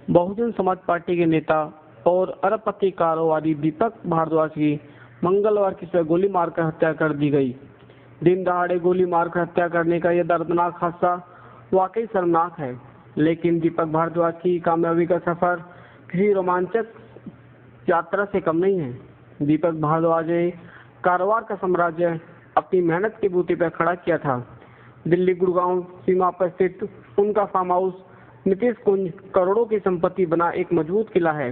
Bahujan Samaj party के नेता और अरबपति कारोबारी दीपक भारद्वाज की मंगलवार की सुबह गोली मारकर हत्या कर दी गई। दिन दहाड़े गोली मारकर हत्या करने का यह दर्दनाक हादसा वाकई शर्मनाक है, लेकिन दीपक भारद्वाज की कामयाबी का सफर किसी रोमांचक यात्रा से कम नहीं है। दीपक भारद्वाज ने कारोबार का साम्राज्य अपनी मेहनत के बूते पर खड़ा किया था। दिल्ली गुड़गांव सीमा पर स्थित उनका फार्म हाउस नीतीश कुंज करोड़ों की संपत्ति बना एक मजबूत किला है।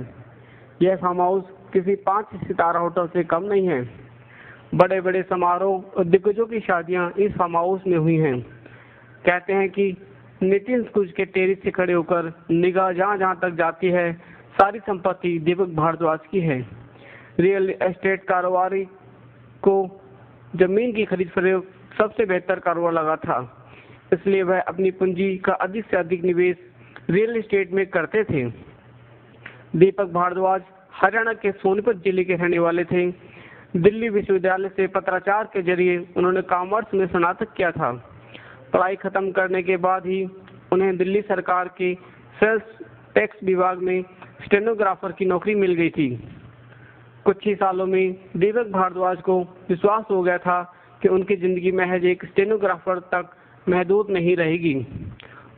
यह फार्म हाउस किसी 5 सितारा होटल से कम नहीं है। बड़े बड़े समारोह और दिग्गजों की शादियां इस फार्म हाउस में हुई हैं। कहते हैं कि नीतीश कुंज के टेरिस से खड़े होकर निगाह जहां जहां तक जाती है, सारी संपत्ति दीपक भारद्वाज की है। रियल एस्टेट कारोबारी को जमीन की खरीद फरोख्त सबसे बेहतर कारोबार लगा था, इसलिए वह अपनी पूंजी का अधिक से अधिक निवेश रियल एस्टेट में करते थे। दीपक भारद्वाज हरियाणा के सोनीपत जिले के रहने वाले थे। दिल्ली विश्वविद्यालय से पत्राचार के जरिए उन्होंने कॉमर्स में स्नातक किया था। पढ़ाई खत्म करने के बाद ही उन्हें दिल्ली सरकार के सेल्स टैक्स विभाग में स्टेनोग्राफर की नौकरी मिल गई थी। कुछ ही सालों में दीपक भारद्वाज को विश्वास हो गया था कि उनकी जिंदगी महज एक स्टेनोग्राफर तक महदूद नहीं रहेगी।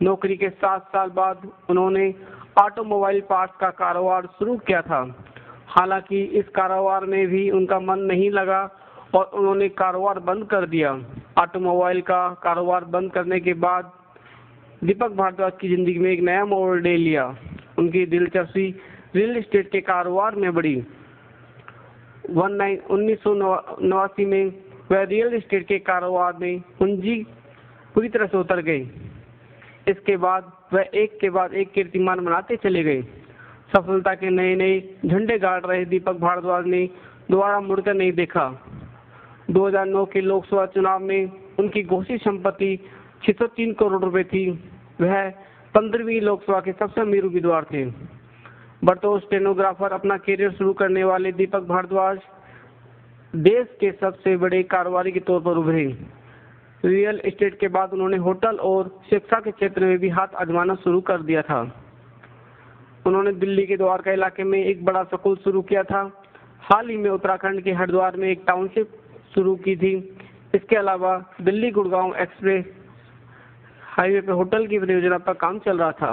नौकरी के 7 साल बाद उन्होंने ऑटोमोबाइल पार्ट्स का कारोबार शुरू किया था। हालांकि इस कारोबार में भी उनका मन नहीं लगा और उन्होंने कारोबार बंद कर दिया। ऑटोमोबाइल का कारोबार बंद करने के बाद दीपक भारद्वाज की जिंदगी में एक नया मोड़ ले लिया। उनकी दिलचस्पी रियल एस्टेट के कारोबार में बढ़ी। 1989 में वह रियल एस्टेट के कारोबार में पूंजी पूरी तरह से उतर गई। इसके बाद वह एक के बाद एक कीर्तिमान बनाते चले गए। सफलता के नए नए झंडे गाड़ रहे दीपक भारद्वाज ने दोबारा मुड़कर नहीं देखा। 2009 के लोकसभा चुनाव में उनकी घोषित संपत्ति 603 करोड़ रुपए थी। वह 15वीं लोकसभा के सबसे अमीर उम्मीदवार थे। बतौर स्टेनोग्राफर अपना करियर शुरू करने वाले दीपक भारद्वाज देश के सबसे बड़े कारोबारी के तौर पर उभरे। रियल एस्टेट के बाद उन्होंने होटल और शिक्षा के क्षेत्र में भी हाथ आजमाना शुरू कर दिया था। उन्होंने दिल्ली के द्वारका इलाके में एक बड़ा स्कूल शुरू किया था। हाल ही में उत्तराखंड के हरिद्वार में एक टाउनशिप शुरू की थी। इसके अलावा दिल्ली गुड़गांव एक्सप्रेस हाईवे पर होटल की परियोजना पर काम चल रहा था।